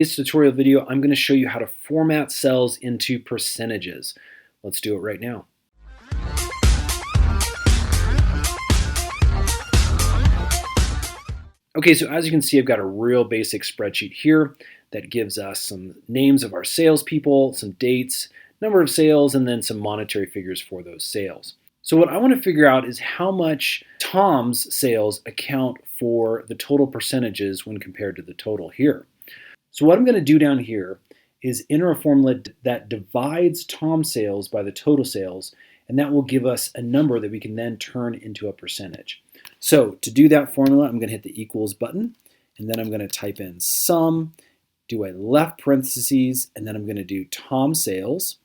This tutorial video, I'm going to show you how to format cells into percentages. Let's do it right now. Okay, so as you can see, I've got a real basic spreadsheet here that gives us some names of our salespeople, some dates, number of sales, and then some monetary figures for those sales. So what I want to figure out is how much Tom's sales account for the total percentages when compared to the total here. So what I'm going to do down here is enter a formula that divides Tom's sales by the total sales, and that will give us a number that we can then turn into a percentage. So to do that formula, I'm going to hit the equals button, and then I'm going to type in sum, do a left parentheses, and then I'm going to do Tom sales.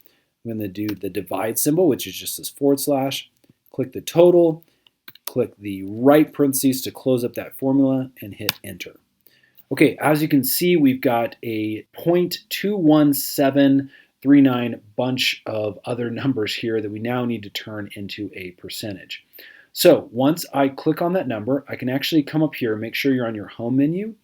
I'm going to do the divide symbol, which is just this /, click the total, click the right parentheses to close up that formula, and hit enter. Okay, as you can see, we've got a 0.21739 bunch of other numbers here that we now need to turn into a percentage. So once I click on that number, I can actually come up here, make sure you're on your home menu.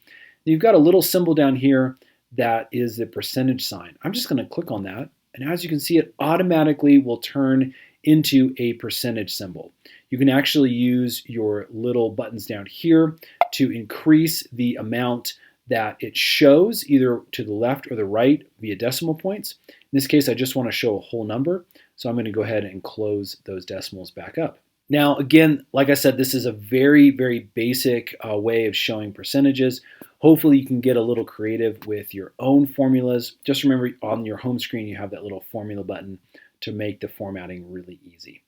You've got a little symbol down here that is the percentage sign. I'm just going to click on that, and as you can see, it automatically will turn into a percentage symbol. You can actually use your little buttons down here to increase the amount that it shows either to the left or the right via decimal points. In this case, I just want to show a whole number, so I'm going to go ahead and close those decimals back up. Now, again, like I said, this is a very, very basic way of showing percentages. Hopefully you can get a little creative with your own formulas. Just remember on your home screen, you have that little formula button to make the formatting really easy.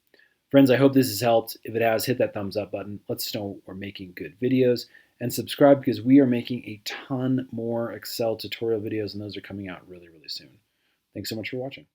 Friends, I hope this has helped. If it has, hit that thumbs up button. Let us know we're making good videos, and subscribe because we are making a ton more Excel tutorial videos, and those are coming out really, really soon. Thanks so much for watching.